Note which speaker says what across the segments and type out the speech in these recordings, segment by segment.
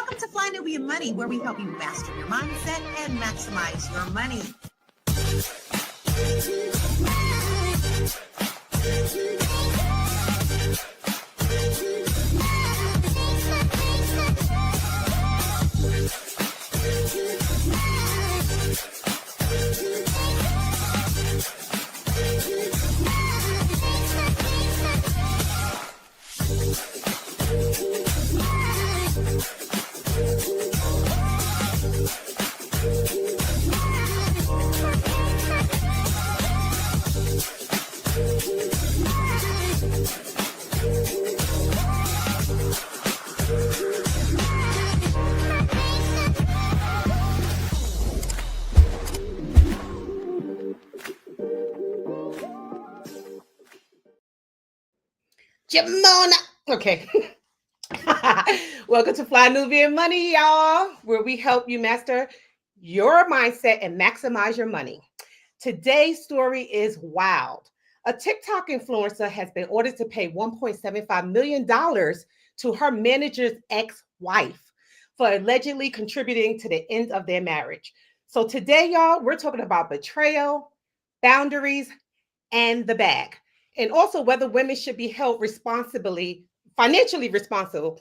Speaker 1: Welcome to Fly Nubian Money, where we help you master your mindset and maximize your money.
Speaker 2: Jamona. Okay. Welcome to Fly Nubian Money, y'all, where we help you master your mindset and maximize your money. Today's story is wild. A TikTok influencer has been ordered to pay $1.75 million to her manager's ex-wife for allegedly contributing to the end of their marriage. So today, y'all, we're talking about betrayal, boundaries, and the bag. And also whether women should be held financially responsible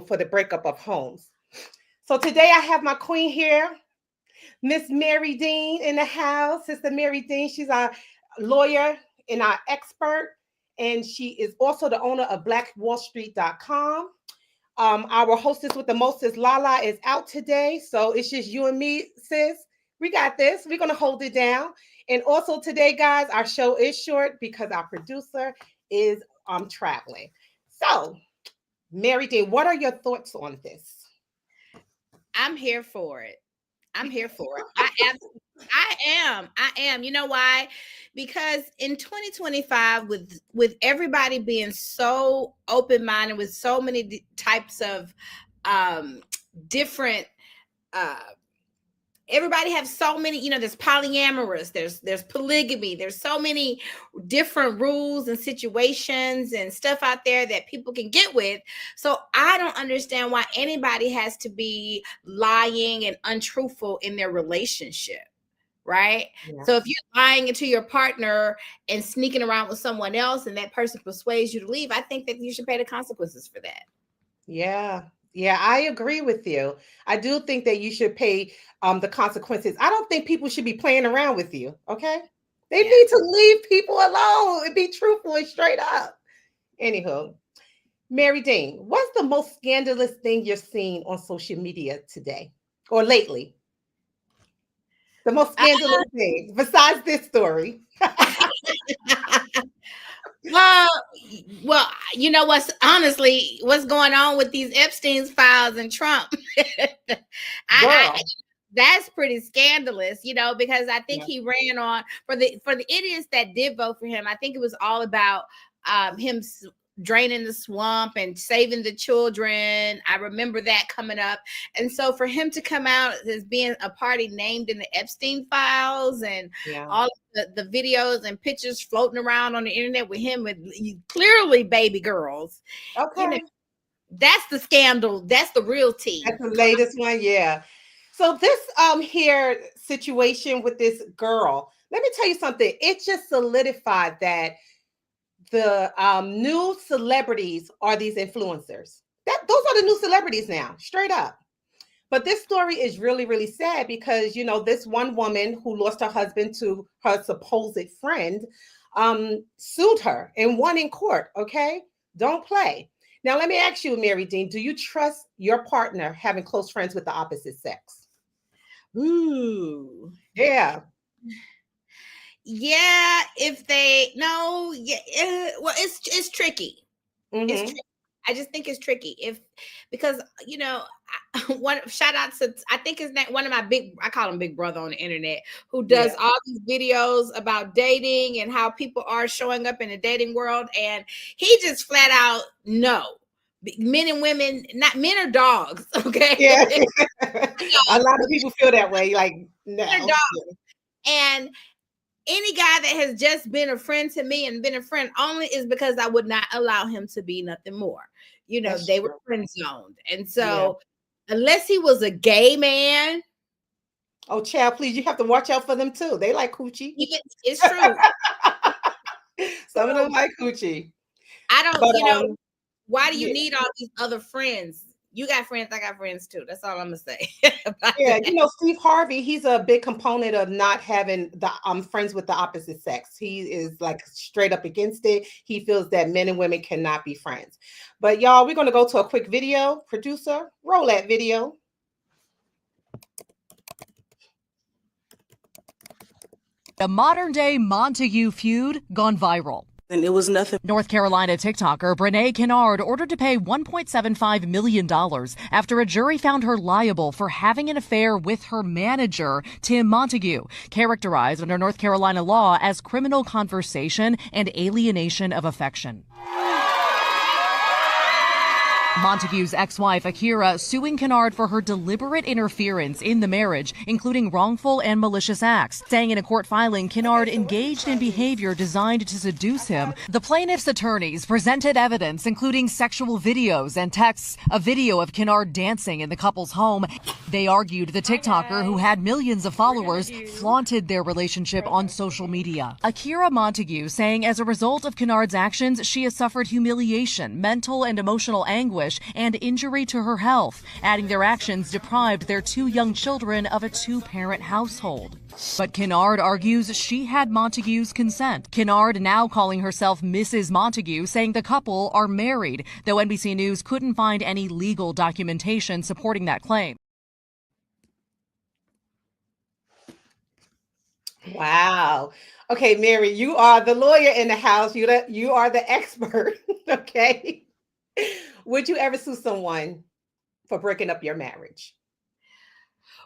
Speaker 2: for the breakup of homes. So today I have my queen here, Miss Mary Dean in the house. Sister Mary Dean, she's our lawyer and our expert. And she is also the owner of blackwallstreet.com. Our hostess with the mostest, Lala, is out today. So it's just you and me, sis. We got this. We're going to hold it down. And also today, guys, our show is short because our producer is traveling. So, Mary Dean, what are your thoughts on this?
Speaker 3: I'm here for it. I am. You know why? Because in 2025, with everybody being so open-minded, with so many types of different everybody have so many, there's polyamorous, there's polygamy, there's so many different rules and situations and stuff out there that people can get with. So I don't understand why anybody has to be lying and untruthful in their relationship, right? Yeah. So if you're lying to your partner and sneaking around with someone else and that person persuades you to leave, I think that you should pay the consequences for that.
Speaker 2: Yeah, I agree with you. I do think that you should pay the consequences. I don't think people should be playing around with you, okay? They need to leave people alone and be truthful and straight up. Anywho, Mary Dean, what's the most scandalous thing you're seeing on social media today or lately? The most scandalous thing besides this story.
Speaker 3: Well, you know what's going on with these Epstein's files and Trump. That's pretty scandalous, because I think he ran on for the idiots that did vote for him. I think it was all about him draining the swamp and saving the children. I remember that coming up. And so for him to come out as being a party named in the Epstein files and all of the videos and pictures floating around on the internet with him with clearly baby girls.
Speaker 2: Okay.
Speaker 3: That's the scandal. That's the real tea.
Speaker 2: That's the latest one. Yeah. So this here situation with this girl, let me tell you something. It just solidified that the new celebrities are these influencers. Those are the new celebrities now, straight up. But this story is really, really sad because, this one woman who lost her husband to her supposed friend sued her and won in court, okay? Don't play. Now, let me ask you, Mary Dean, do you trust your partner having close friends with the opposite sex?
Speaker 3: Ooh.
Speaker 2: Yeah.
Speaker 3: Yeah, well, it's tricky. Mm-hmm. It's tricky. I just think it's tricky because one shout out to, I think his name, one of my I call him Big Brother on the internet, who does all these videos about dating and how people are showing up in the dating world, and he just flat out no. Men and women, not men are dogs, okay?
Speaker 2: Yeah. A lot of people feel that way, like no.
Speaker 3: Men are dogs. And any guy that has just been a friend to me and been a friend only is because I would not allow him to be nothing more. They were friend zoned. And so Unless he was a gay man.
Speaker 2: Oh, child, please, you have to watch out for them too. They like coochie.
Speaker 3: It's true.
Speaker 2: Some of them like coochie.
Speaker 3: I don't,
Speaker 2: But
Speaker 3: why do you
Speaker 2: yeah.
Speaker 3: need all these other friends? You got friends, I got friends too. That's all I'm gonna say.
Speaker 2: Yeah, Steve Harvey, he's a big component of not having the friends with the opposite sex. He is like straight up against it. He feels that men and women cannot be friends. But y'all, we're gonna go to a quick video. Producer, roll that video.
Speaker 4: A modern-day Montague feud gone viral.
Speaker 5: And it was nothing.
Speaker 4: North Carolina TikToker Brene Kennard ordered to pay $1.75 million after a jury found her liable for having an affair with her manager, Tim Montague, characterized under North Carolina law as criminal conversation and alienation of affection. Montague's ex-wife, Akira, suing Kennard for her deliberate interference in the marriage, including wrongful and malicious acts. Saying in a court filing, Kennard engaged in behavior designed to seduce him. The plaintiff's attorneys presented evidence, including sexual videos and texts, a video of Kennard dancing in the couple's home. They argued the TikToker, who had millions of followers, flaunted their relationship on social media. Akira Montague saying as a result of Kennard's actions, she has suffered humiliation, mental and emotional anguish, and injury to her health, adding their actions deprived their two young children of a two-parent household. But Kennard argues she had Montague's consent. Kennard now calling herself Mrs. Montague, saying the couple are married, though NBC News couldn't find any legal documentation supporting that claim.
Speaker 2: Wow. Okay, Mary, you are the lawyer in the house. You are the expert. Okay. Would you ever sue someone for breaking up your marriage?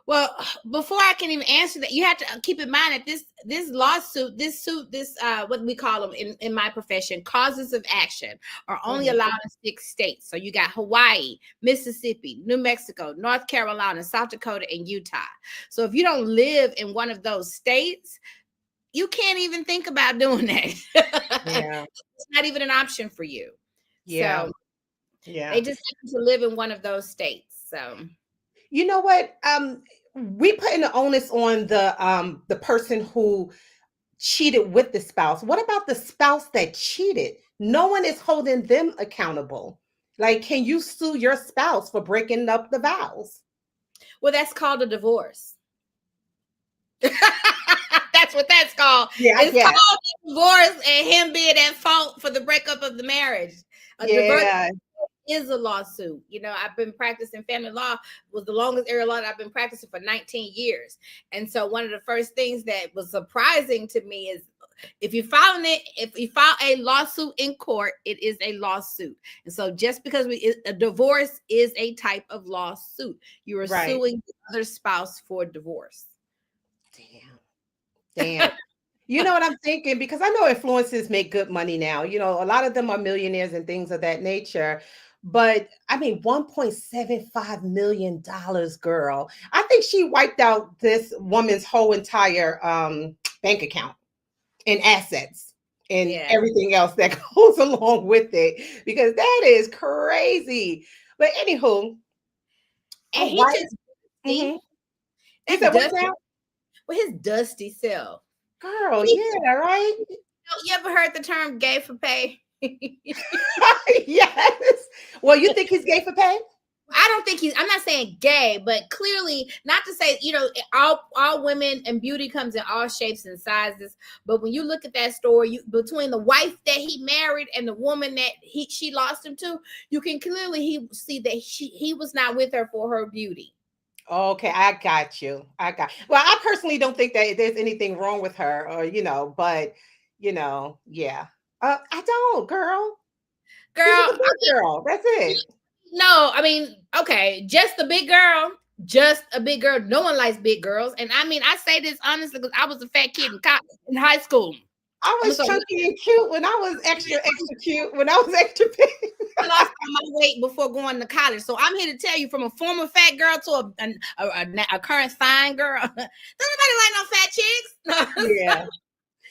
Speaker 3: Well, before I can even answer that, you have to keep in mind that this lawsuit, what we call them in my profession, causes of action, are only allowed in 6 states. So you got Hawaii, Mississippi, New Mexico, North Carolina, South Dakota, and Utah. So if you don't live in one of those states, you can't even think about doing that. Yeah. It's not even an option for you.
Speaker 2: Yeah.
Speaker 3: So
Speaker 2: yeah.
Speaker 3: They just have to live in one of those states. So
Speaker 2: you know what? We putting the onus on the person who cheated with the spouse. What about the spouse that cheated? No one is holding them accountable. Like, can you sue your spouse for breaking up the vows?
Speaker 3: Well, that's called a divorce. That's what that's called. Yeah, it's called a divorce and him being at fault for the breakup of the marriage. Divorce is a lawsuit. I've been practicing family law, was the longest area law that I've been practicing for 19 years. And so one of the first things that was surprising to me is if you file a lawsuit in court, it is a lawsuit. And so just because a divorce is a type of lawsuit, you are suing the other spouse for divorce.
Speaker 2: Damn. You know what I'm thinking? Because I know influencers make good money now. A lot of them are millionaires and things of that nature. But I mean, $1.75 million, girl. I think she wiped out this woman's whole entire bank account and assets and everything else that goes along with it, because that is crazy. But anywho,
Speaker 3: and he just
Speaker 2: he said, what's that?
Speaker 3: Well, his dusty self.
Speaker 2: Girl, yeah, right?
Speaker 3: You ever heard the term gay for pay?
Speaker 2: Yes. Well, you think he's gay for pay?
Speaker 3: I don't think I'm not saying gay, but clearly, not to say, all women and beauty comes in all shapes and sizes. But when you look at that story, between the wife that he married and the woman that she lost him to, you can clearly see that he was not with her for her beauty.
Speaker 2: Okay, I got you. Well, I personally don't think that there's anything wrong with her, or but yeah. I don't, girl. Girl, that's it.
Speaker 3: No, I mean, okay, just a big girl. No one likes big girls, and I mean, I say this honestly because I was a fat kid in high school.
Speaker 2: I was chunky and cute when I was extra cute. When I was extra big,
Speaker 3: I lost my weight before going to college. So I'm here to tell you, from a former fat girl to a current fine girl, don't nobody like no fat chicks.
Speaker 2: Yeah.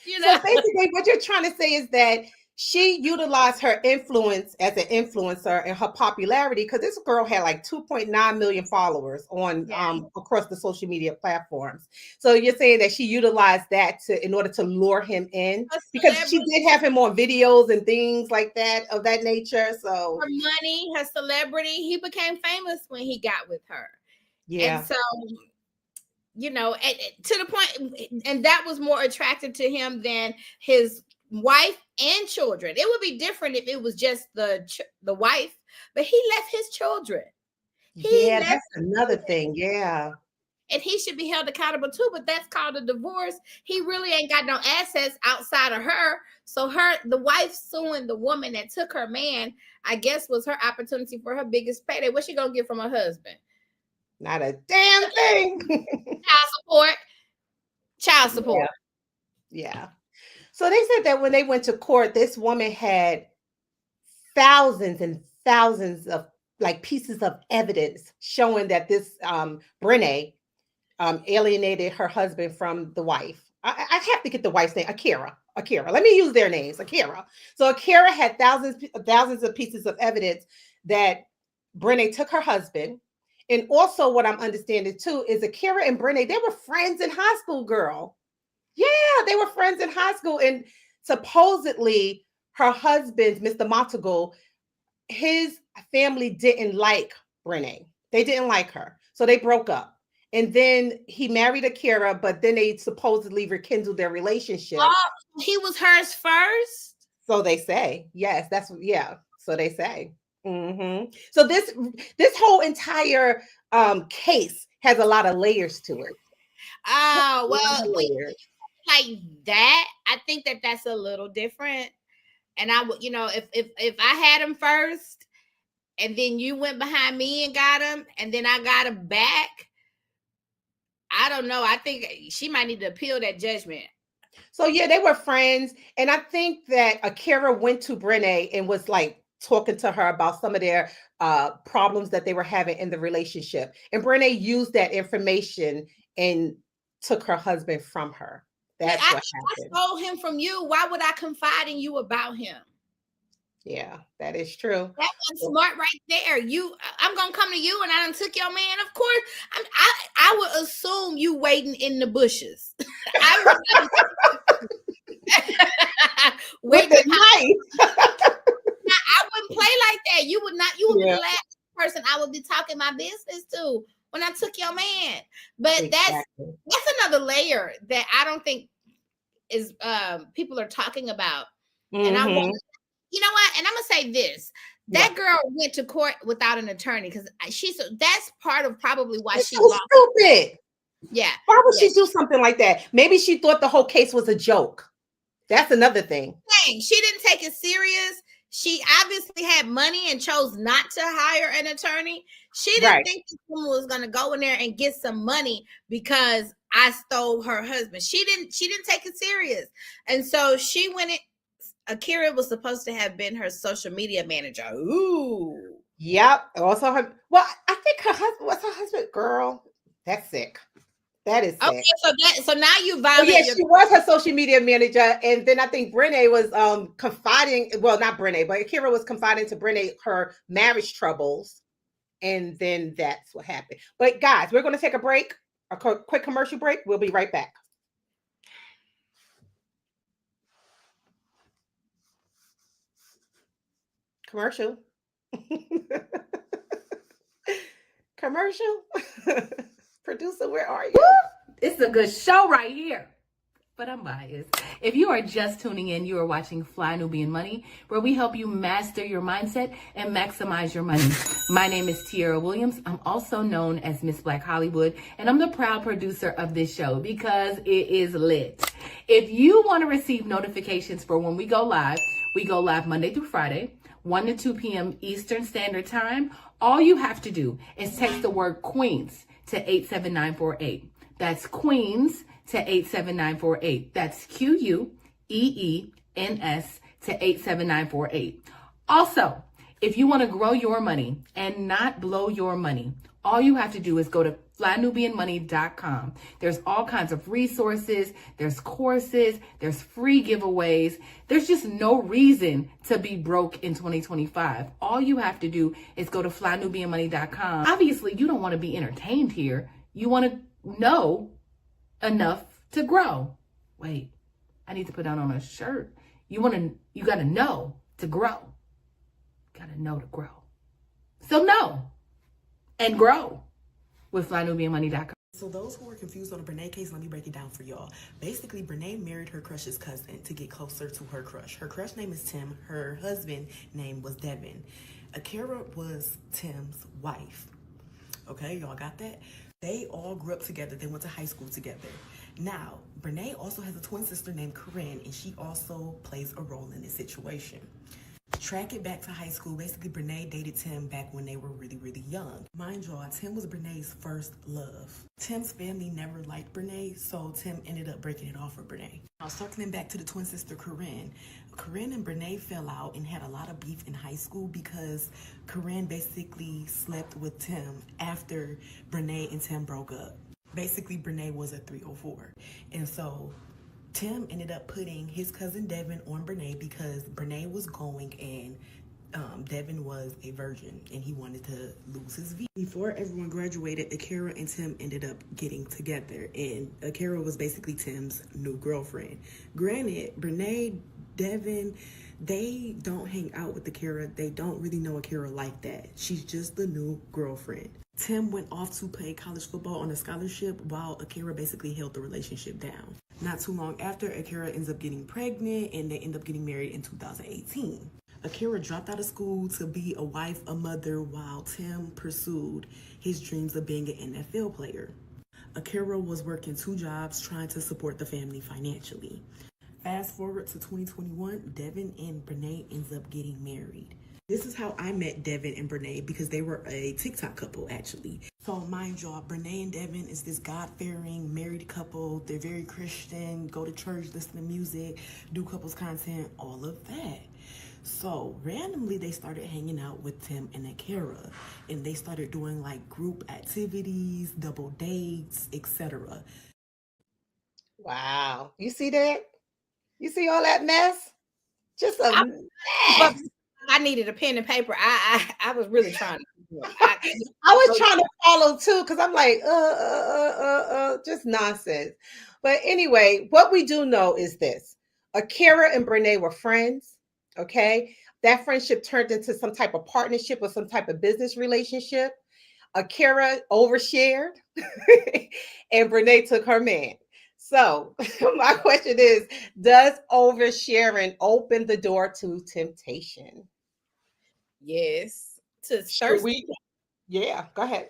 Speaker 2: So basically, what you're trying to say is that she utilized her influence as an influencer and her popularity, because this girl had like 2.9 million followers on across the social media platforms. So you're saying that she utilized that in order to lure him in, because she did have him on videos and things like that of that nature. So
Speaker 3: her money, her celebrity, he became famous when he got with her. Yeah. And so, you know, to the point, and that was more attractive to him than his wife and children. It would be different if it was just the wife, but he left his children.
Speaker 2: That's another thing. Yeah.
Speaker 3: And he should be held accountable too, but that's called a divorce. He really ain't got no assets outside of her. So the wife suing the woman that took her man, I guess, was her opportunity for her biggest payday. What's she gonna get from her husband?
Speaker 2: Not a damn thing.
Speaker 3: Child support.
Speaker 2: Yeah. So they said that when they went to court, this woman had thousands and thousands of like pieces of evidence showing that this Brene alienated her husband from the wife. I have to get the wife's name, Akira. Let me use their names, Akira. So Akira had thousands of pieces of evidence that Brene took her husband. And also what I'm understanding too is Akira and Brene, they were friends in high school, girl. Yeah, they were friends in high school. And supposedly her husband, Mr. Montague, his family didn't like Brene. They didn't like her. So they broke up. And then he married Akira, but then they supposedly rekindled their relationship.
Speaker 3: Oh, he was hers first?
Speaker 2: So they say. Yes, so they say. Mm-hmm. So this whole entire case has a lot of layers to it.
Speaker 3: Oh, well, like that, I think that's a little different. And I would, you know, if I had him first and then you went behind me and got him and then I got him back, I don't know. I think she might need to appeal that judgment.
Speaker 2: So yeah, they were friends. And I think that Akira went to Brene and was like talking to her about some of their problems that they were having in the relationship. And Brene used that information and took her husband from her. That's what happened.
Speaker 3: I stole him from you. Why would I confide in you about him?
Speaker 2: Yeah, that is true.
Speaker 3: That was smart right there. I'm gonna come to you, and I done took your man. Of course, I would assume you waiting in the bushes.
Speaker 2: With the knife.
Speaker 3: I wouldn't play like that. You would not. You would be the last person I would be talking my business to when I took your man. But exactly. that's another layer that I don't think is people are talking about. Mm-hmm. And I want, you know what? And I'm gonna say this: that girl went to court without an attorney because that's part of probably why she lost.
Speaker 2: Stupid.
Speaker 3: Yeah.
Speaker 2: Why would she do something like that? Maybe she thought the whole case was a joke. That's another thing.
Speaker 3: She didn't take it serious. She obviously had money and chose not to hire an attorney. She didn't think this woman was going to go in there and get some money because I stole her husband. She didn't take it serious. And so she went in. Akira was supposed to have been her social media manager. Ooh.
Speaker 2: Yep. Also her. Well, I think her husband was her husband. Girl, that's sick. That is sick.
Speaker 3: Okay, so now you violate.
Speaker 2: Yes, she was her social media manager, and then I think Brene was confiding. Well, not Brene, but Akira was confiding to Brene her marriage troubles, and then that's what happened. But guys, we're going to take a break, a quick commercial break. We'll be right back. Commercial. Commercial. Producer, where are you?
Speaker 5: It's a good show right here, but I'm biased. If you are just tuning in, you are watching Fly Nubian Money, where we help you master your mindset and maximize your money. My name is Tiara Williams. I'm also known as Miss Black Hollywood, and I'm the proud producer of this show because it is lit. If you want to receive notifications for when we go live Monday through Friday, 1 to 2 p.m. Eastern Standard Time. All you have to do is text the word Queens to 87948. That's Queens to 87948. That's QUEENS to 87948. Also, if you want to grow your money and not blow your money, All you have to do is go to flynubianmoney.com. There's all kinds of resources, there's courses, there's free giveaways. There's just no reason to be broke in 2025. All you have to do is go to flynubianmoney.com. Obviously, you don't want to be entertained here. You want to know enough to grow. Wait, I need to put that on a shirt. You got to know to grow. Got to know to grow. So know and grow with flynubianmoney.com.
Speaker 6: So those who are confused on the Brene case, let me break it down for y'all. Basically, Brene married her crush's cousin to get closer to her crush. Her crush name is Tim. Her husband name was Devin. Akira was Tim's wife. Okay, y'all got that? They all grew up together. They went to high school together. Now, Brene also has a twin sister named Corinne, and she also plays a role in this situation. Track it back to high school. Basically, Brene dated Tim back when they were really, really young. Mind y'all, Tim was Brene's first love. Tim's family never liked Brene, so Tim ended up breaking it off with Brene. Now, circling back to the twin sister Corinne. Corinne and Brene fell out and had a lot of beef in high school because Corinne basically slept with Tim after Brene and Tim broke up. Basically, Brene was a 304. And so Tim ended up putting his cousin Devin on Brene because Brene was going and Devin was a virgin and he wanted to lose his V. Before everyone graduated, Akira and Tim ended up getting together, and Akira was basically Tim's new girlfriend. Granted, Brene, Devin, they don't hang out with Akira. They don't really know Akira like that. She's just the new girlfriend. Tim went off to play college football on a scholarship while Akira basically held the relationship down. Not too long after, Akira ends up getting pregnant and they end up getting married in 2018. Akira dropped out of school to be a wife, a mother, while Tim pursued his dreams of being an NFL player. Akira was working 2 jobs trying to support the family financially. Fast forward to 2021, Devin and Brene ends up getting married. This is how I met Devin and Brene because they were a TikTok couple, actually. So mind y'all, Brene and Devin is this God-fearing married couple. They're very Christian, go to church, listen to music, do couples content, all of that. So randomly, they started hanging out with Tim and Akira, and they started doing like group activities, double dates, etc.
Speaker 2: Wow. You see that? You see all that mess? Just a mess.
Speaker 3: I needed a pen and paper. I was really trying to.
Speaker 2: I was trying to follow too, because I'm like, just nonsense. But anyway, what we do know is this: Akira and Brene were friends. Okay, that friendship turned into some type of partnership or some type of business relationship. Akira overshared, and Brene took her man. So my question is, does oversharing open the door to temptation?
Speaker 3: Yes. To thirsty.
Speaker 2: Yeah, go ahead.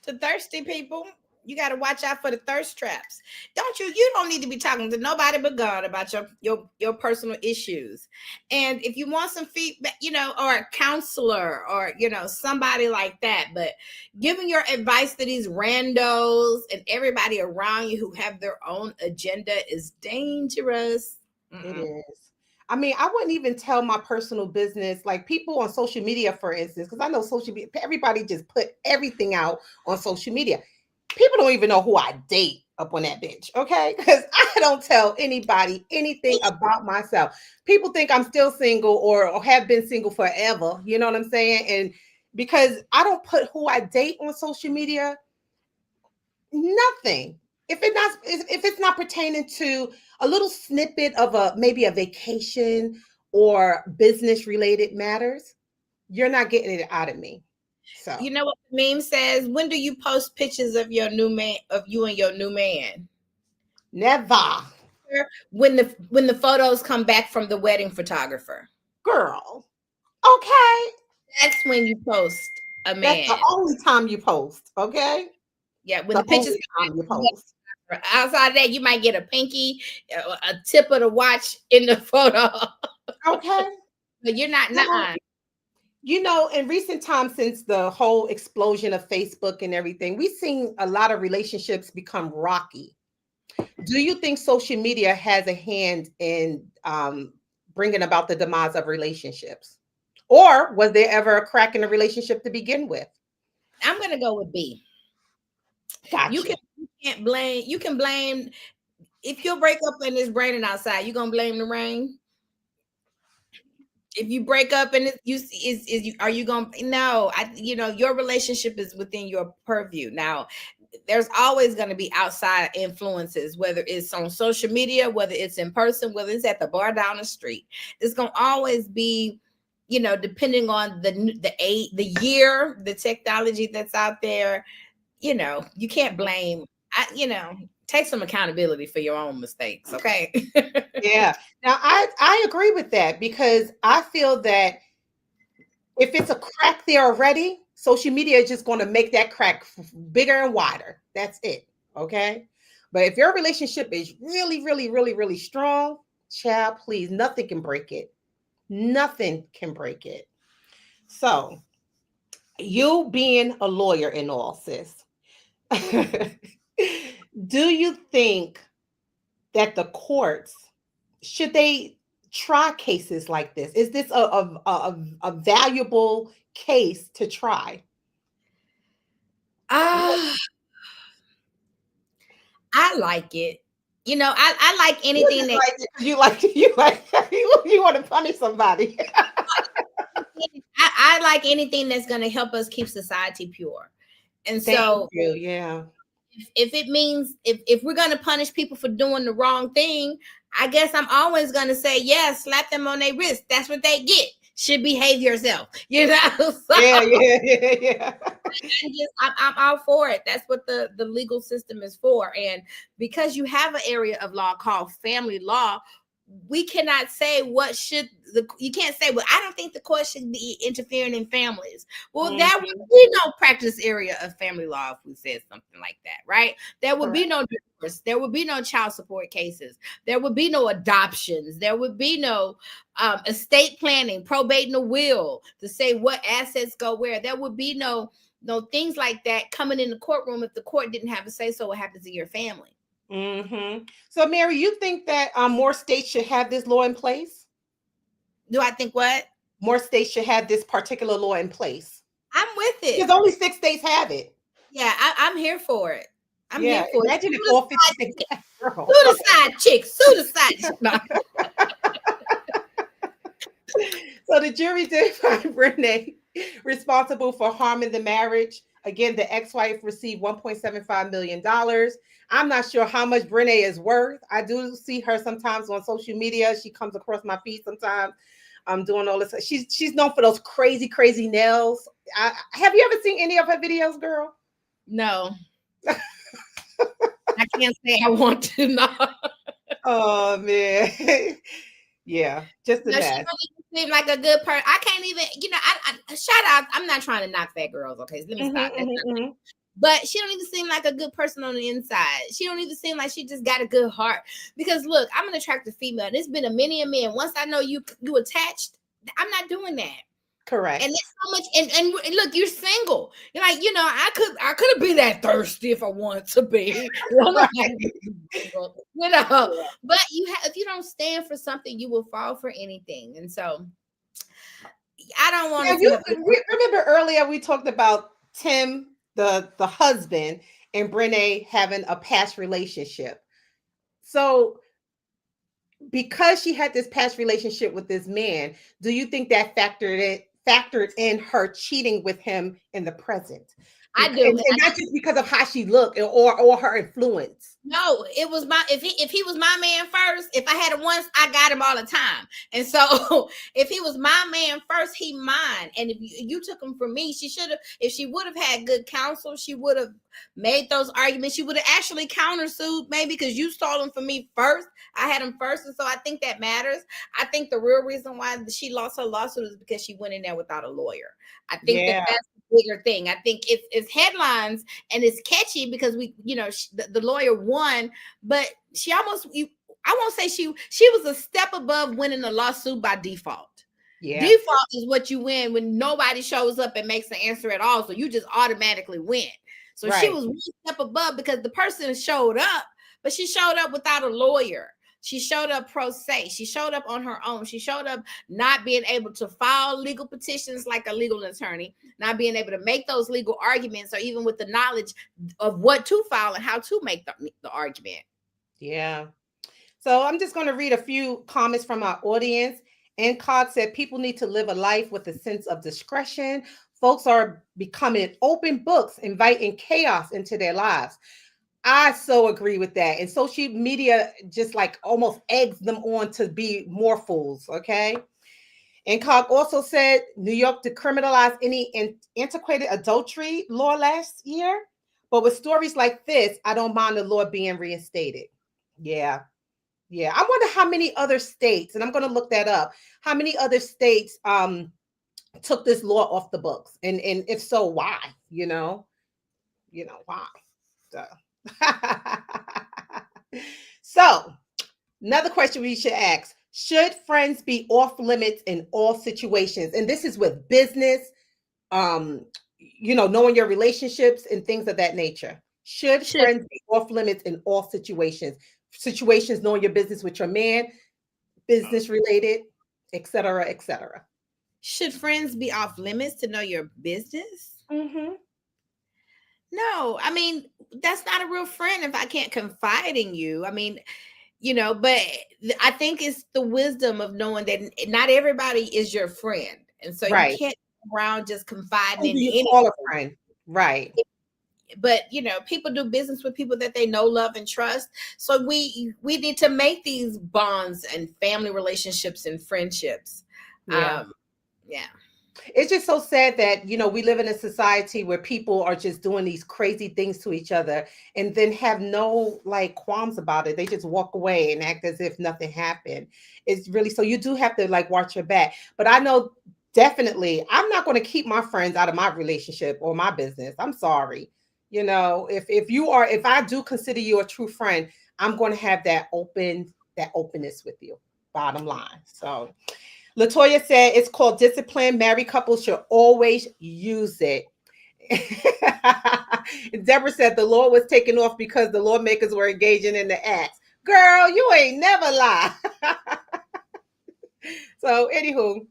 Speaker 3: To thirsty people, you got to watch out for the thirst traps. You don't need to be talking to nobody but God about your personal issues. And if you want some feedback, or a counselor or, somebody like that, but giving your advice to these randos and everybody around you who have their own agenda is dangerous.
Speaker 2: It is. I mean, I wouldn't even tell my personal business, like people on social media, for instance, because I know social media, everybody just put everything out on social media. People don't even know who I date up on that bitch, okay? Because I don't tell anybody anything about myself. People think I'm still single or have been single forever, you know what I'm saying? And because I don't put who I date on social media, nothing. If it's not pertaining to a little snippet of maybe a vacation or business related matters, you're not getting it out of me. So
Speaker 3: you know what the meme says? When do you post pictures of your new man, of you and your new man?
Speaker 2: Never.
Speaker 3: When the photos come back from the wedding photographer.
Speaker 2: Girl. Okay.
Speaker 3: That's when you post a man.
Speaker 2: That's the only time you post, okay?
Speaker 3: Yeah, when the pictures
Speaker 2: come you post.
Speaker 3: Outside of that, you might get a pinky, a tip of the watch in the photo.
Speaker 2: Okay.
Speaker 3: But you're not
Speaker 2: in recent times, since the whole explosion of Facebook and everything, we've seen a lot of relationships become rocky. Do you think social media has a hand in bringing about the demise of relationships? Or was there ever a crack in a relationship to begin with?
Speaker 3: I'm gonna go with B.
Speaker 2: Gotcha.
Speaker 3: You can't blame. You can blame if you break up and it's raining outside. You gonna blame the rain? If you break up and are you gonna no? Your relationship is within your purview. Now, there's always going to be outside influences, whether it's on social media, whether it's in person, whether it's at the bar down the street. It's going to always be, depending on the year, the technology that's out there. You can't blame. Take some accountability for your own mistakes. Okay.
Speaker 2: Yeah. Now I agree with that, because I feel that if it's a crack there already, social media is just going to make that crack bigger and wider. That's it. Okay. But if your relationship is really, really, really, really strong, child, please, nothing can break it. Nothing can break it. So, you being a lawyer and all, sis, do you think that the courts, should they try cases like this? Is this a valuable case to try?
Speaker 3: I like it. I like anything that
Speaker 2: you want to punish somebody.
Speaker 3: I like anything that's going to help us keep society pure. And so,
Speaker 2: yeah.
Speaker 3: If it means if we're going to punish people for doing the wrong thing, I guess I'm always going to say, yeah, slap them on their wrist. That's what they get. Should behave yourself. So,
Speaker 2: Yeah.
Speaker 3: I'm all for it. That's what the legal system is for. And because you have an area of law called family law, we cannot say you can't say, well, I don't think the court should be interfering in families. Well, there would be no practice area of family law if we said something like that, right? There would be no divorce. There would be no child support cases. There would be no adoptions. There would be no estate planning, probating a will to say what assets go where. There would be no things like that coming in the courtroom if the court didn't have a say so what happens to your family.
Speaker 2: Mm-hmm. So, Mary, you think that more states should have this law in place?
Speaker 3: Do I think what?
Speaker 2: More states should have this particular law in place.
Speaker 3: I'm with it.
Speaker 2: Because only 6 states have it.
Speaker 3: Yeah, I'm here for it. I'm here for
Speaker 2: imagine
Speaker 3: it.
Speaker 2: If all 50 states.
Speaker 3: Suicide chicks. Suicide.
Speaker 2: So the jury did find Brene responsible for harming the marriage. Again, the ex-wife received $1.75 million. I'm not sure how much Brene is worth. I do see her sometimes on social media. She comes across my feed sometimes. I'm doing all this. She's known for those crazy, crazy nails. Have you ever seen any of her videos, girl?
Speaker 3: No. I can't say I want to. No.
Speaker 2: Oh man. Yeah, just a mess.
Speaker 3: She really seemed like a good person. I can't even, I shout out. I'm not trying to knock fat girls. Okay, so let me stop. But she don't even seem like a good person on the inside. She don't even seem like she just got a good heart. Because look, I'm an attractive female. And it's been a many men. Once I know you attached, I'm not doing that.
Speaker 2: Correct.
Speaker 3: And there's so much. And look, you're single. You're like, I could be that thirsty if I want to be. But if you don't stand for something, you will fall for anything. And so I don't want to.
Speaker 2: Remember earlier we talked about Tim, the husband, and Brene having a past relationship. So because she had this past relationship with this man, do you think that factored in her cheating with him in the present?
Speaker 3: I do,
Speaker 2: and not just because of how she looked or her influence.
Speaker 3: No, it was if he was my man first, if I had him once, I got him all the time. And so if he was my man first, he mine. And if you took him from me, if she would have had good counsel, she would have made those arguments. She would have actually countersued maybe because you stole him from me first. I had him first. And so I think that matters. I think the real reason why she lost her lawsuit is because she went in there without a lawyer. I think that's the bigger thing. I think it's headlines and it's catchy because the lawyer won, but she almost, I won't say she was a step above winning the lawsuit by default. Yeah. Default is what you win when nobody shows up and makes an answer at all. So you just automatically win. So she was one step above because the person showed up, but she showed up without a lawyer. She showed up pro se. She showed up on her own. She showed up not being able to file legal petitions like a legal attorney, not being able to make those legal arguments, or even with the knowledge of what to file and how to make the argument.
Speaker 2: Yeah. So I'm just going to read a few comments from our audience. And Cog said people need to live a life with a sense of discretion. Folks are becoming open books, inviting chaos into their lives. I so agree with that. And social media just like almost eggs them on to be more fools. Okay. And Cog also said New York decriminalized any antiquated adultery law last year. But with stories like this, I don't mind the law being reinstated. Yeah. Yeah. I wonder how many other states, and I'm going to look that up, how many other states took this law off the books. And if so, why? Why? So. So, another question we should ask: should friends be off limits in all situations? And this is with business, knowing your relationships and things of that nature. Should friends be off limits in all situations? Situations, knowing your business with your man, business related, etc., etc.
Speaker 3: Should friends be off limits to know your business?
Speaker 2: Mm-hmm.
Speaker 3: No, I mean, that's not a real friend if I can't confide in you. I mean, but I think it's the wisdom of knowing that not everybody is your friend. And so you can't go around just confiding in anyone.
Speaker 2: Call a friend. Right.
Speaker 3: But people do business with people that they know, love, and trust. So we need to make these bonds and family relationships and friendships.
Speaker 2: Yeah.
Speaker 3: Yeah.
Speaker 2: It's just so sad that, we live in a society where people are just doing these crazy things to each other and then have no qualms about it. They just walk away and act as if nothing happened. It's really, so you do have to watch your back. But I know definitely I'm not going to keep my friends out of my relationship or my business. I'm sorry. If I do consider you a true friend, I'm going to have that openness with you, bottom line. So Latoya said it's called discipline. Married couples should always use it. Deborah said the law was taken off because the lawmakers were engaging in the acts. Girl, you ain't never lie. So, anywho,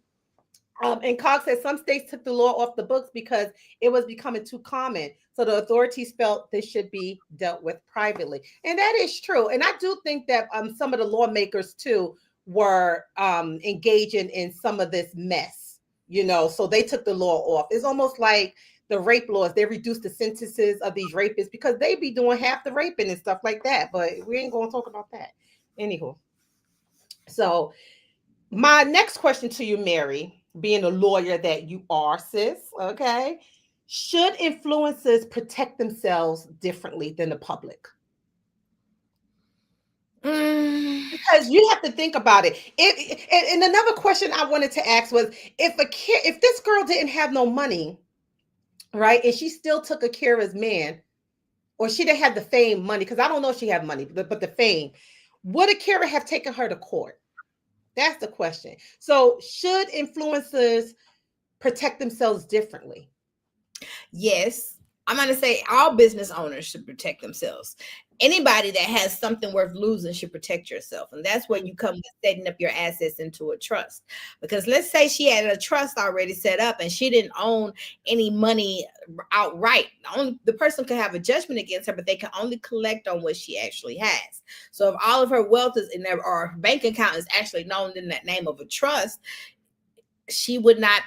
Speaker 2: and Cox said some states took the law off the books because it was becoming too common. So the authorities felt this should be dealt with privately. And that is true. And I do think that some of the lawmakers too were engaging in some of this mess, so they took the law off. It's almost like the rape laws. They reduced the sentences of these rapists because they be doing half the raping and stuff like that. But we ain't going to talk about that. Anywho. So my next question to you, Mary, being a lawyer that you are, sis, okay? Should influencers protect themselves differently than the public? Because you have to think about it. And another question I wanted to ask was, if this girl didn't have no money, right, and she still took Akira's man, or she didn't have the fame money, because I don't know if she had money, but the fame, would Akira have taken her to court? That's the question. So should influencers protect themselves differently?
Speaker 3: Yes. I'm going to say all business owners should protect themselves. Anybody that has something worth losing should protect yourself. And that's where you come with setting up your assets into a trust. Because let's say she had a trust already set up and she didn't own any money outright. The person could have a judgment against her, but they can only collect on what she actually has. So if all of her wealth is in there, or her bank account is actually known in that name of a trust, she would not,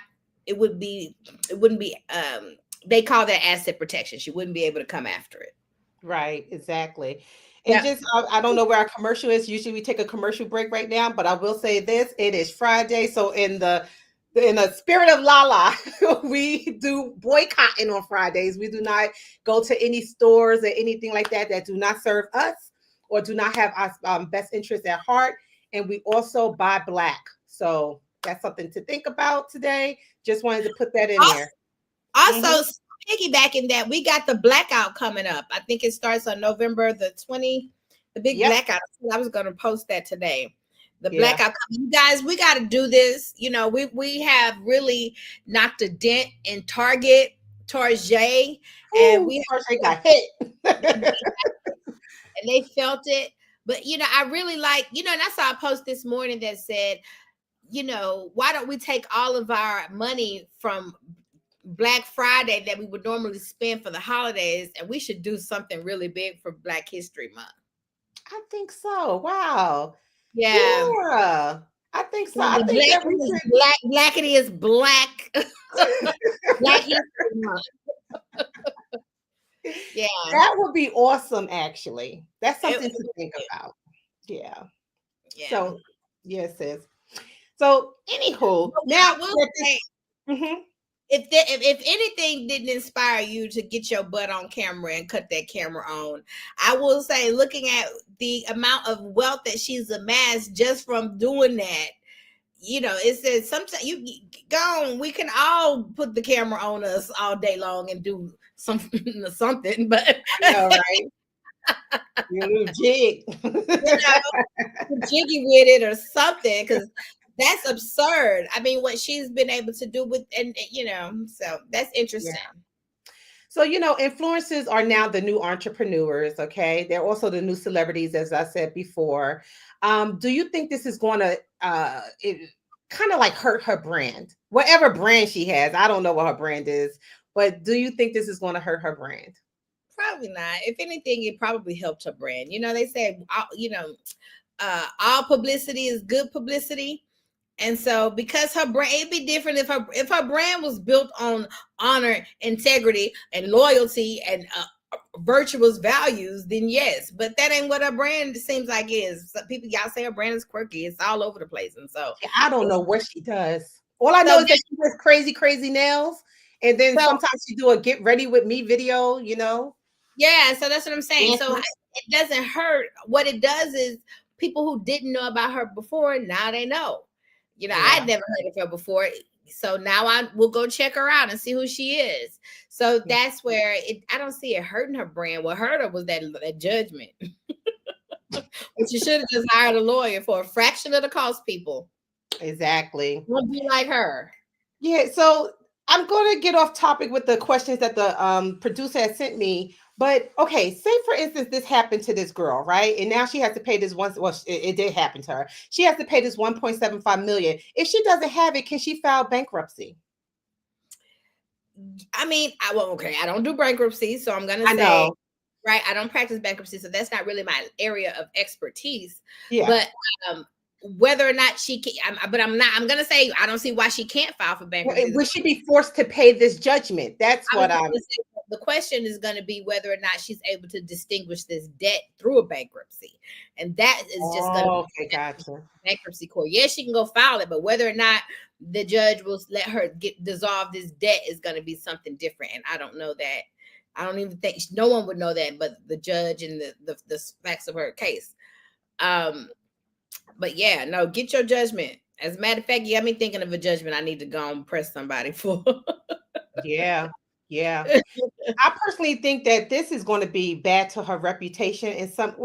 Speaker 3: it wouldn't be, they call that asset protection. She wouldn't be able to come after it.
Speaker 2: Right, exactly. And just, I don't know where our commercial is. Usually we take a commercial break right now, but I will say this, it is Friday. So in the spirit of Lala, we do boycotting on Fridays. We do not go to any stores or anything like that do not serve us or do not have our best interests at heart. And we also buy black. So that's something to think about today. Just wanted to put that in there.
Speaker 3: Also, piggybacking that, we got the blackout coming up. I think it starts on November the 20th, the big blackout. I was going to post that today. The blackout. You guys, we got to do this. We have really knocked a dent in Target, and Target
Speaker 2: got hit.
Speaker 3: And they felt it. But I really like, and I saw a post this morning that said, why don't we take all of our money from Black Friday that we would normally spend for the holidays, and we should do something really big for Black History Month.
Speaker 2: I think so. Wow.
Speaker 3: Yeah.
Speaker 2: Yeah. I think so. I
Speaker 3: The
Speaker 2: think that we
Speaker 3: black,
Speaker 2: should.
Speaker 3: blackity is black. Black History Month. Yeah.
Speaker 2: That would be awesome, actually. That's something
Speaker 3: It-
Speaker 2: to think about. Yeah.
Speaker 3: yeah.
Speaker 2: So, yes, sis. So, anywho,
Speaker 3: But
Speaker 2: now
Speaker 3: I will
Speaker 2: that
Speaker 3: say,
Speaker 2: Mhm.
Speaker 3: if anything didn't inspire you to get your butt on camera and cut that camera on, I will say, looking at the amount of wealth that she's amassed just from doing that, it says sometimes you go on, we can all put the camera on us all day long and do something, but
Speaker 2: I know, right? Your little jig.
Speaker 3: jiggy with it or something, because that's absurd. I mean, what she's been able to do with, and so that's interesting.
Speaker 2: Yeah. So, influencers are now the new entrepreneurs, okay? They're also the new celebrities, as I said before. Do you think this is going to kind of like hurt her brand? Whatever brand she has, I don't know what her brand is, but do you think this is going to hurt her brand?
Speaker 3: Probably not. If anything, it probably helped her brand. They say, all publicity is good publicity. And so, because her brand, it'd be different if her brand was built on honor, integrity, and loyalty, and virtuous values, then yes. But that ain't what her brand seems like is. So y'all say her brand is quirky. It's all over the place, and so
Speaker 2: I don't know what she does. All I know is that she does crazy nails, and then sometimes she do a get ready with me video.
Speaker 3: Yeah, so that's what I'm saying. So it doesn't hurt. What it does is people who didn't know about her before, now they know. I'd never heard of her before. So now I will go check her out and see who she is. So that's where I don't see it hurting her brand. What hurt her was that judgment. But you should have just hired a lawyer for a fraction of the cost, people.
Speaker 2: Exactly.
Speaker 3: Won't be like her.
Speaker 2: Yeah, so I'm going to get off topic with the questions that the producer has sent me. But okay, say for instance, this happened to this girl, right? And now she has to pay this one. Well, it did happen to her. She has to pay this 1.75 million. If she doesn't have it, can she file bankruptcy?
Speaker 3: I mean, I don't do bankruptcy, so I'm gonna say, right, I don't practice bankruptcy, so that's not really my area of expertise. Yeah. But whether or not she can, I'm gonna say I don't see why she can't file for bankruptcy.
Speaker 2: Would she be forced to pay this judgment? That's what I'm.
Speaker 3: The question is going to be whether or not she's able to distinguish this debt through a bankruptcy, and that is just going to
Speaker 2: gotcha.
Speaker 3: Bankruptcy court. Yes, she can go file it, but whether or not the judge will let her dissolve this debt is going to be something different. And I don't know that. I don't even think no one would know that, but the judge and the facts of her case. But yeah, no, get your judgment. As a matter of fact, you got me thinking of a judgment I need to go and press somebody for.
Speaker 2: Yeah. I personally think that this is going to be bad to her reputation and not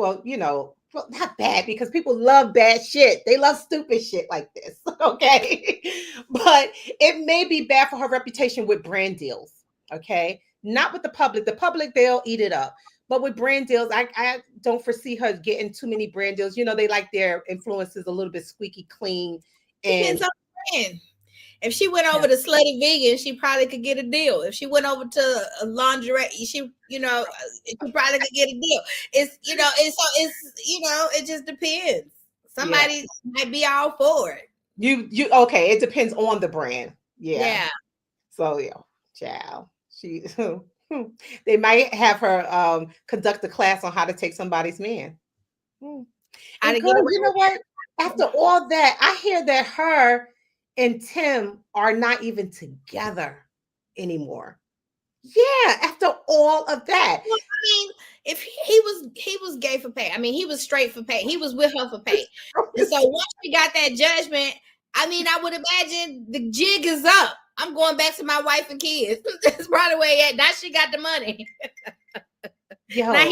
Speaker 2: bad, because people love bad shit. They love stupid shit like this. Okay. But it may be bad for her reputation with brand deals. Okay. Not with the public. The public, they'll eat it up. But with brand deals, I don't foresee her getting too many brand deals. They like their influences a little bit squeaky clean.
Speaker 3: Depends on the brand. If she went over to Slutty Vegan, she probably could get a deal. If she went over to a lingerie, she probably could get a deal. It just depends. Somebody might be all for it.
Speaker 2: Okay. It depends on the brand.
Speaker 3: Yeah.
Speaker 2: So child. They might have her conduct a class on how to take somebody's man. And girl, you know what? After all that, I hear that her and Tim are not even together anymore. Yeah, after all of that.
Speaker 3: Well, I mean, if he was gay for pay, I mean, he was straight for pay. He was with her for pay. And so once we got that judgment, I mean, I would imagine the jig is up. I'm going back to my wife and kids. That's probably where he at. Now she got the money. Now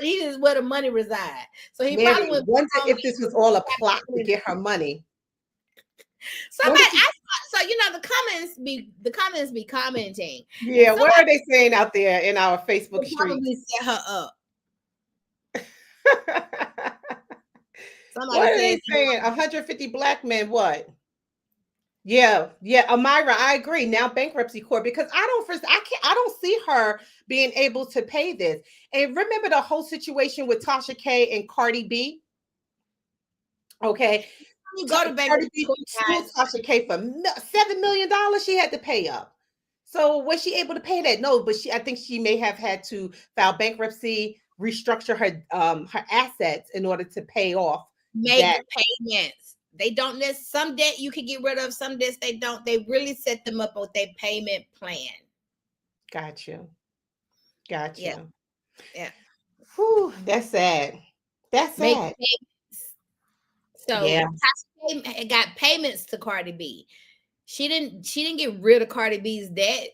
Speaker 3: he is where the money resides. So he probably would
Speaker 2: wonder if this was all a plot to get her money.
Speaker 3: Somebody, the comments be commenting.
Speaker 2: Yeah, what are they saying out there in our Facebook street?
Speaker 3: Probably set her up. Somebody
Speaker 2: What are
Speaker 3: said
Speaker 2: they saying? 150 black men, what? Yeah, yeah, Amira, I agree. Now bankruptcy court because I don't see her being able to pay this. And remember the whole situation with Tasha K and Cardi B? Okay.
Speaker 3: you go to
Speaker 2: Cardi
Speaker 3: bankruptcy
Speaker 2: B
Speaker 3: court,
Speaker 2: sued
Speaker 3: guys.
Speaker 2: Tasha K for $7 million she had to pay up. So was she able to pay that? No, but I think she may have had to file bankruptcy, restructure her assets in order to pay off
Speaker 3: Make
Speaker 2: that.
Speaker 3: payments. They don't some debt you can get rid of, some debts they don't. They really set them up with their payment plan.
Speaker 2: Got you. Got
Speaker 3: Yeah.
Speaker 2: you.
Speaker 3: Yeah.
Speaker 2: Whew, that's sad. That's
Speaker 3: Make
Speaker 2: sad.
Speaker 3: payments. So
Speaker 2: Yeah.
Speaker 3: Tasha K got payments to Cardi B. She didn't get rid of Cardi B's debt.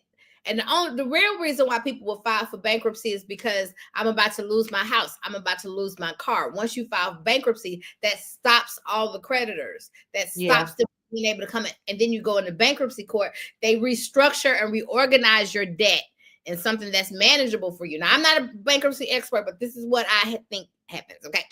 Speaker 3: And the real reason why people will file for bankruptcy is because I'm about to lose my house. I'm about to lose my car. Once you file for bankruptcy, that stops all the creditors. That stops them being able to come in. And then you go into bankruptcy court. They restructure and reorganize your debt in something that's manageable for you. Now, I'm not a bankruptcy expert, but this is what I think happens. Okay.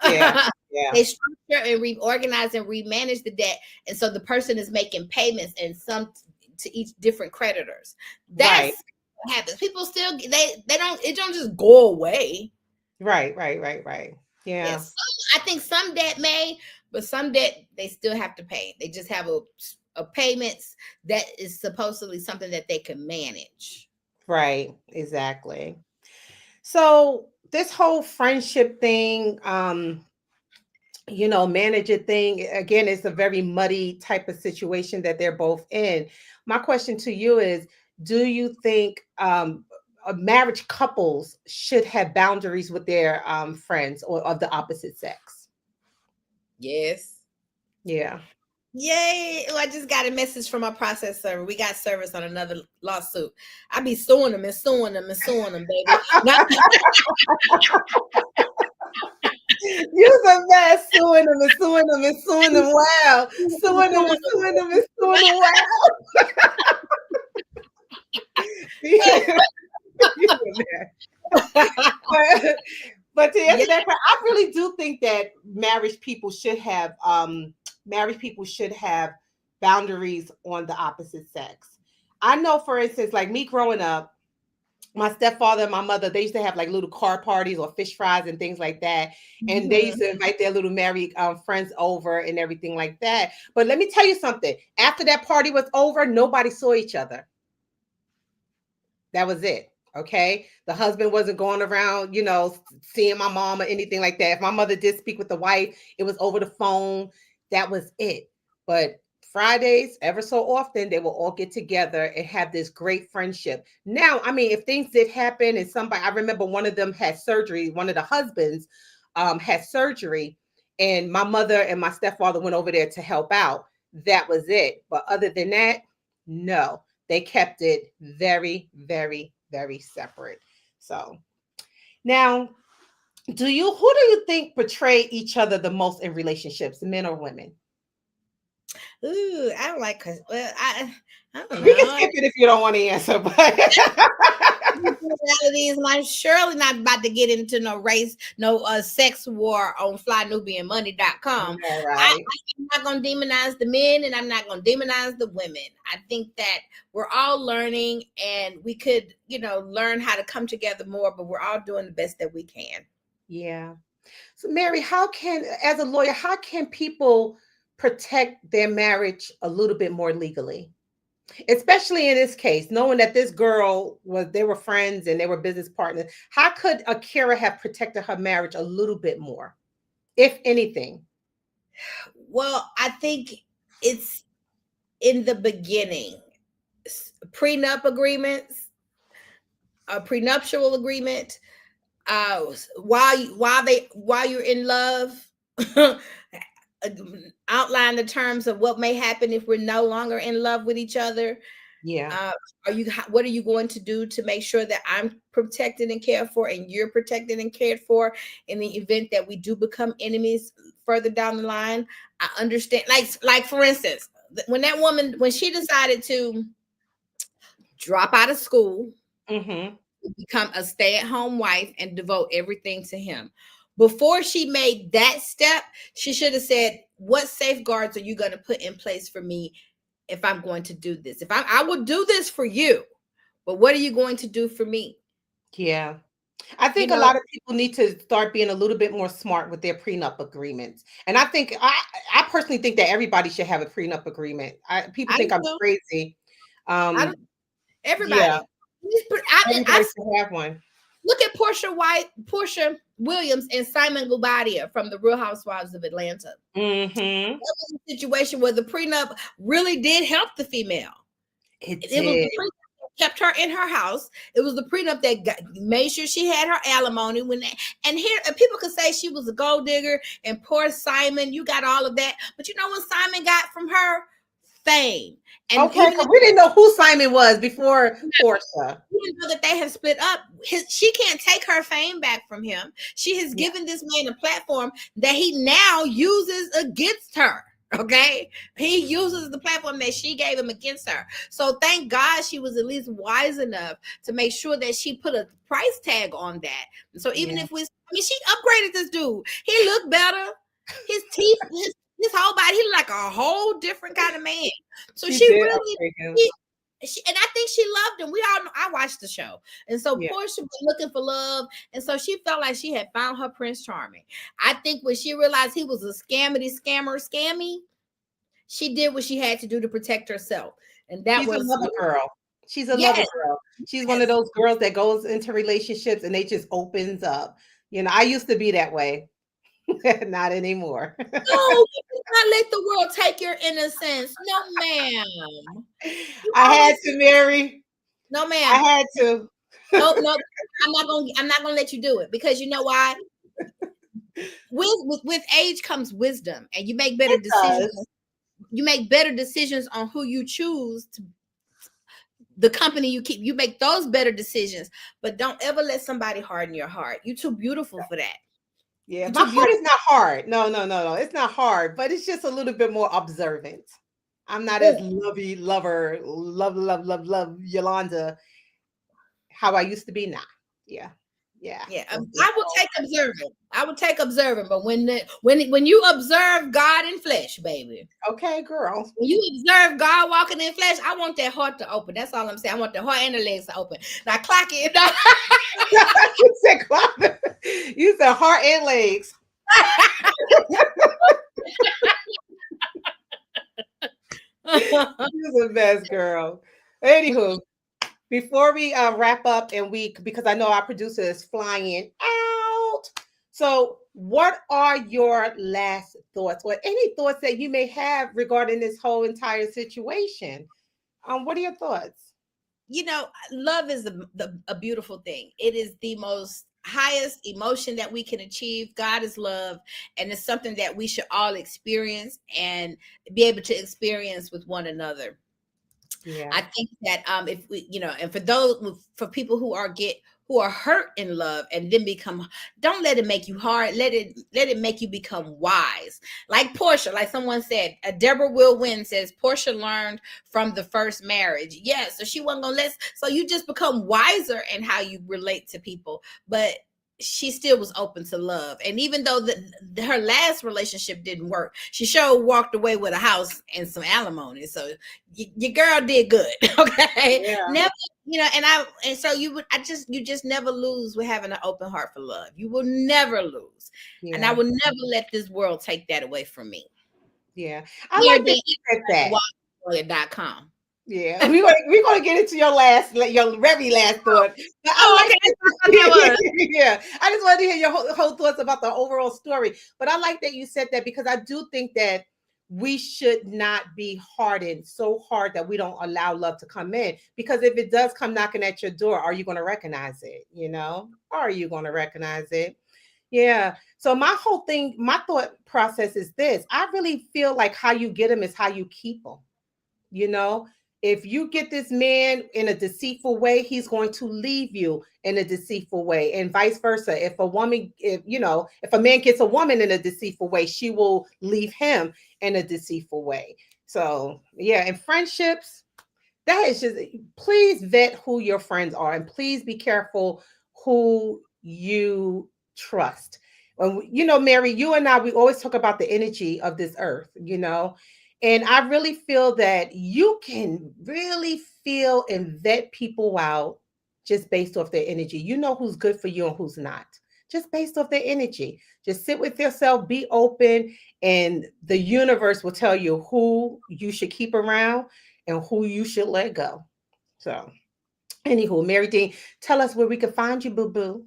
Speaker 2: Yeah. Yeah.
Speaker 3: They structure and reorganize and remanage the debt. And so the person is making payments and some to each different creditors. That's what happens. People still they don't it don't just go away.
Speaker 2: Right. Yeah.
Speaker 3: Yes. I think some debt may, but some debt they still have to pay. They just have a payments that is supposedly something that they can manage.
Speaker 2: Right. Exactly. So this whole friendship thing, manager thing, again, it's a very muddy type of situation that they're both in. My question to you is, do you think marriage couples should have boundaries with their friends or of the opposite sex?
Speaker 3: Yes.
Speaker 2: Yeah.
Speaker 3: Yay. Oh, I just got a message from our process server. We got service on another lawsuit. I be suing them and suing them and suing them, baby.
Speaker 2: You're the best, suing them and suing them and suing them. Wow. Suing them and suing them and suing them. Wow. But to answer that question, I really do think that married people should have boundaries on the opposite sex. I know, for instance, like me growing up, my stepfather and my mother, they used to have like little car parties or fish fries and things like that. And they used to invite their little married friends over and everything like that. But let me tell you something. After that party was over, nobody saw each other. That was it. Okay. The husband wasn't going around, seeing my mom or anything like that. If my mother did speak with the wife, it was over the phone. That was it. But Fridays, ever so often, they will all get together and have this great friendship. Now, I mean, if things did happen and I remember one of them had surgery, one of the husbands had surgery, and my mother and my stepfather went over there to help out. That was it. But other than that, no, they kept it very, very, very separate. So now, who do you think betray each other the most in relationships, men or women?
Speaker 3: Ooh, I don't like I don't know.
Speaker 2: We can skip it if you don't want to answer, but
Speaker 3: I'm surely not about to get into no race, no sex war on FlyNubianMoney.com.
Speaker 2: Yeah, right.
Speaker 3: I'm not going to demonize the men and I'm not going to demonize the women. I think that we're all learning and we could, learn how to come together more, but we're all doing the best that we can.
Speaker 2: Yeah. So Mary, as a lawyer, how can people protect their marriage a little bit more legally? Especially in this case, knowing that this girl they were friends and they were business partners. How could Akira have protected her marriage a little bit more, if anything?
Speaker 3: Well, I think it's in the beginning, prenup agreements, a prenuptial agreement, while you're in love, outline the terms of what may happen if we're no longer in love with each other.
Speaker 2: Yeah.
Speaker 3: What are you going to do to make sure that I'm protected and cared for and you're protected and cared for in the event that we do become enemies further down the line? I understand, like for instance, when that woman, when she decided to drop out of school, become a stay-at-home wife and devote everything to him. before she made that step, she should have said, what safeguards are you going to put in place for me if I'm going to do this? If I will do this for you, but what are you going to do for me?
Speaker 2: Yeah. I
Speaker 3: You
Speaker 2: think a
Speaker 3: know,
Speaker 2: lot of people need to start being a little bit more smart with their prenup agreements. And I personally think that everybody should have a prenup agreement. People
Speaker 3: I
Speaker 2: think I'm
Speaker 3: do.
Speaker 2: crazy.
Speaker 3: I don't.
Speaker 2: Yeah,
Speaker 3: Everybody.
Speaker 2: everybody should have one.
Speaker 3: Look at Portia Williams, and Simon Guobadia from the Real Housewives of Atlanta.
Speaker 2: Mm-hmm.
Speaker 3: That was a situation where the prenup really did help the female.
Speaker 2: It
Speaker 3: Was
Speaker 2: did.
Speaker 3: the prenup that kept her in her house. It was the prenup that made sure she had her alimony. And here people could say she was a gold digger, and poor Simon, you got all of that. But you know what Simon got from her? Fame. And
Speaker 2: Okay,
Speaker 3: even
Speaker 2: because we didn't know who Simon was before Portia.
Speaker 3: even though that they have split up, she can't take her fame back from him. She has given this man a platform that he now uses against her. Okay, he uses the platform that she gave him against her. So thank God she was at least wise enough to make sure that she put a price tag on that. So even if she upgraded this dude. He looked better. His teeth, his whole body, he looked like a whole different kind of man. So she really, and I think she loved him. We all know, I watched the show. And so Portia was looking for love. And so she felt like she had found her Prince Charming. I think when she realized he was a scammy, she did what she had to do to protect herself. And that
Speaker 2: She's
Speaker 3: was
Speaker 2: a lover girl. She's a lover girl. She's one of those girls that goes into relationships and they just opens up. You know, I used to be that way. Not anymore.
Speaker 3: No, you do not let the world take your innocence. No, ma'am.
Speaker 2: I had to, Mary.
Speaker 3: No, ma'am.
Speaker 2: I had to.
Speaker 3: No, I'm not gonna let you do it, because you know why? With age comes wisdom, and you make better decisions. You make better decisions on who you choose to, the company you keep. You make those better decisions, but don't ever let somebody harden your heart. You're too beautiful for that.
Speaker 2: Yeah, my heart is not hard. No. It's not hard, but it's just a little bit more observant. I'm not as love Yolanda how I used to be now. Yeah.
Speaker 3: I will take observing. But when you observe God in flesh, baby.
Speaker 2: Okay, girl.
Speaker 3: When you observe God walking in flesh, I want that heart to open. That's all I'm saying. I want the heart and the legs to open. Now clock it.
Speaker 2: You said clock. You said heart and legs. You're the best, girl. Anywho, before we wrap up, and because I know our producer is flying out. So what are your last thoughts, or any thoughts that you may have regarding this whole entire situation? What are your thoughts?
Speaker 3: You know, love is a beautiful thing. It is the most highest emotion that we can achieve. God is love, and it's something that we should all experience and be able to experience with one another.
Speaker 2: Yeah,
Speaker 3: I think that if we, and for people who are hurt in love and then don't let it make you hard. Let it make you become wise. Like Portia, like someone said, Deborah Will Win says Portia learned from the first marriage. Yeah, so she wasn't gonna so you just become wiser in how you relate to people. But she still was open to love. And even though her last relationship didn't work, she sure walked away with a house and some alimony. So your girl did good. Okay. Yeah. Never, you just never lose with having an open heart for love. You will never lose. Yeah. And I will never let this world take that away from me.
Speaker 2: Yeah. I like that you said
Speaker 3: that.
Speaker 2: Yeah, we're gonna get into your very last thought. But I just wanted to hear your whole thoughts about the overall story. But I like that you said that, because I do think that we should not be hardened so hard that we don't allow love to come in. Because if it does come knocking at your door, are you going to recognize it? Are you going to recognize it? Yeah. So my thought process is this: I really feel like how you get them is how you keep them. If you get this man in a deceitful way, he's going to leave you in a deceitful way, and vice versa. If a man gets a woman in a deceitful way, she will leave him in a deceitful way. So yeah, in friendships, that is just, please vet who your friends are, and please be careful who you trust. You know, Mary, you and I, we always talk about the energy of this earth, you know, and I really feel that you can really feel and vet people out just based off their energy. You know who's good for you and who's not, just based off their energy. Just sit with yourself, be open, and the universe will tell you who you should keep around and who you should let go. So, anywho, Mary Dean, tell us where we can find you, boo boo.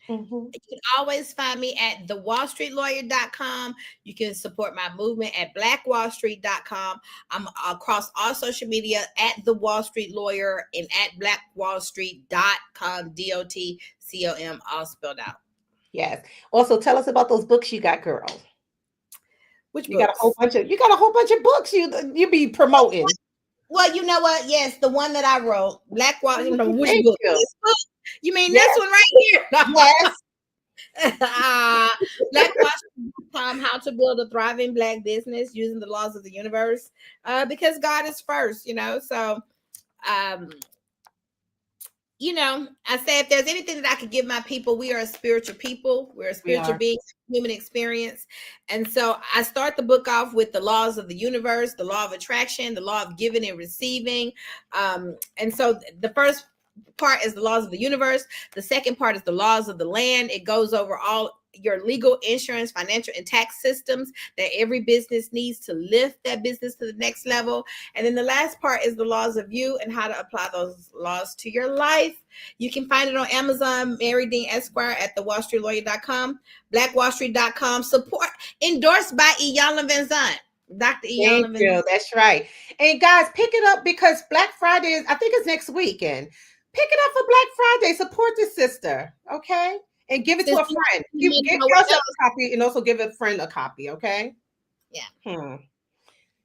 Speaker 3: You can always find me at thewallstreetlawyer.com. You can support my movement at blackwallstreet.com. I'm across all social media at The Wall Street Lawyer and at blackwallstreet.com, DOTCOM, all spelled out.
Speaker 2: Yes. Also, tell us about those books you got, girl.
Speaker 3: Which
Speaker 2: you got a whole bunch of books you be promoting.
Speaker 3: Well, you know what? Yes, the one that I wrote, Black Wall. You know which book?
Speaker 2: You.
Speaker 3: This book? You mean
Speaker 2: Yes.
Speaker 3: this one right here?
Speaker 2: Yes.
Speaker 3: Blackwallstreet.com, how to build a thriving Black business using the laws of the universe. Because God is first, you know. So, you know, I say if there's anything that I could give my people, we are a spiritual people. We're a spiritual being, human experience. And so I start the book off with the laws of the universe, the law of attraction, the law of giving and receiving. And so the first part is the laws of the universe. The second part is the laws of the land. It goes over all your legal, insurance, financial, and tax systems that every business needs to lift that business to the next level. And then the last part is the laws of you and how to apply those laws to your life. You can find it on Amazon, Mary Dean Esquire at thewallstreetlawyer.com, blackwallstreet.com, support, endorsed by Iyanla Van Zandt. Dr. Iyanla Van Zandt.
Speaker 2: That's right. And guys, pick it up because Black Friday is, I think it's next weekend. Pick it up for Black Friday. Support the sister, okay? And give it to a friend. Give yourself a copy and also give a friend a copy, okay?
Speaker 3: Yeah.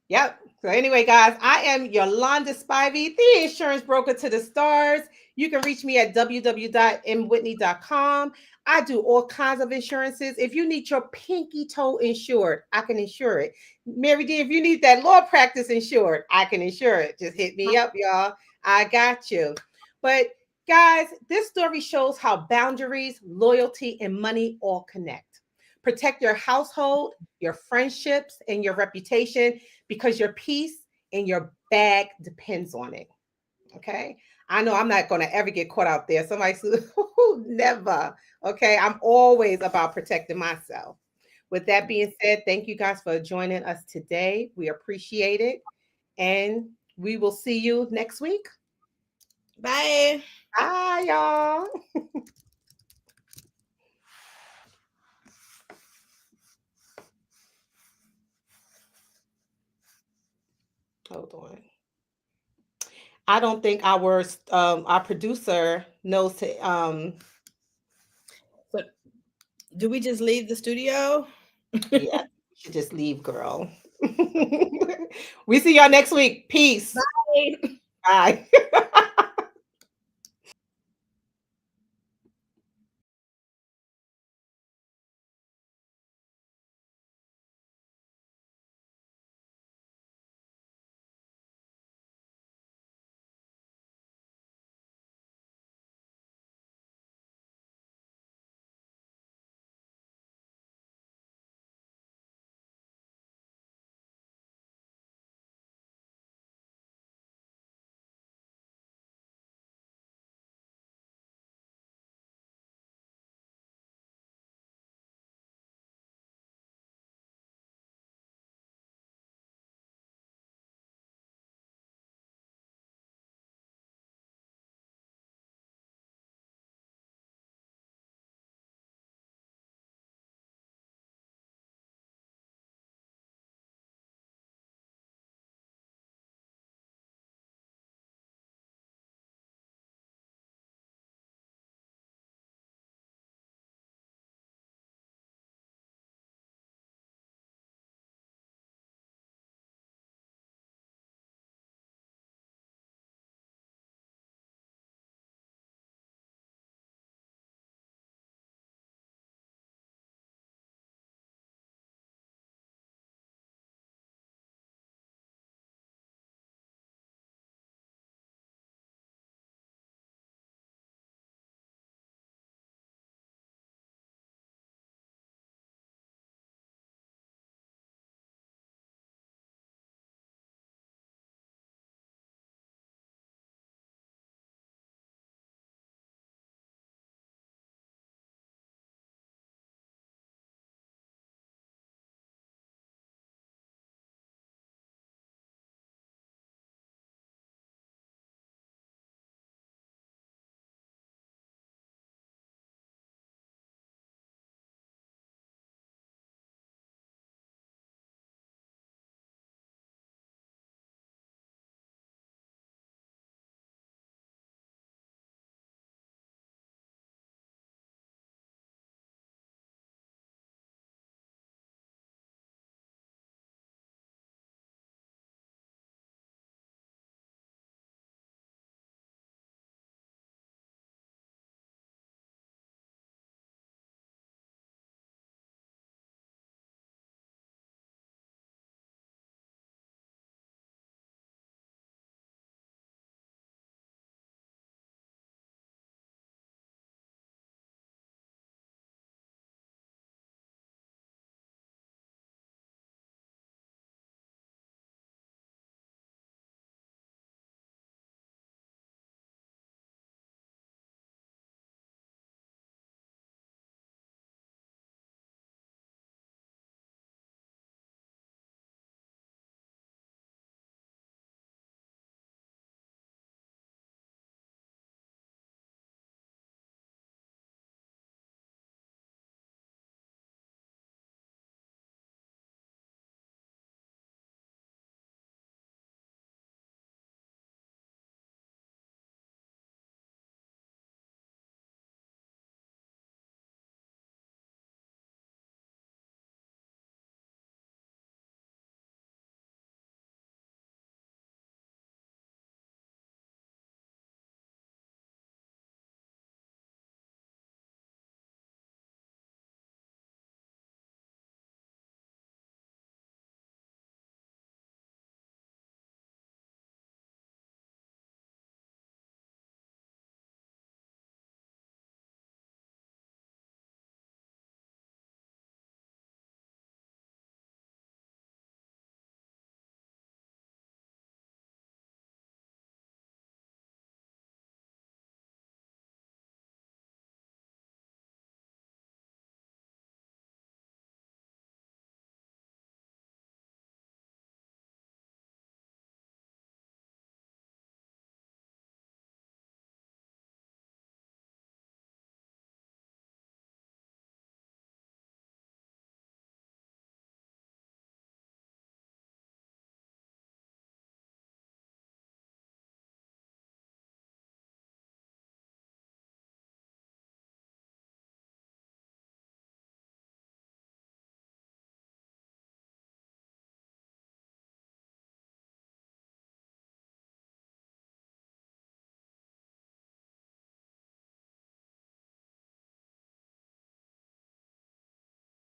Speaker 2: Yep. So anyway, guys, I am Yolanda Spivey, the insurance broker to the stars. You can reach me at www.mwhitney.com. I do all kinds of insurances. If you need your pinky toe insured, I can insure it. Mary D, if you need that law practice insured, I can insure it. Just hit me up, y'all. I got you. But guys, this story shows how boundaries, loyalty, and money all connect. Protect your household, your friendships, and your reputation because your peace and your bag depends on it. Okay? I know I'm not going to ever get caught out there. Somebody says, never. Okay? I'm always about protecting myself. With that being said, thank you guys for joining us today. We appreciate it. And we will see you next week.
Speaker 3: Bye.
Speaker 2: Bye, y'all. Hold on. I don't think our producer knows to
Speaker 3: But do we just leave the studio?
Speaker 2: Yeah, you should just leave, girl. We see y'all next week. Peace.
Speaker 3: Bye.
Speaker 2: Bye.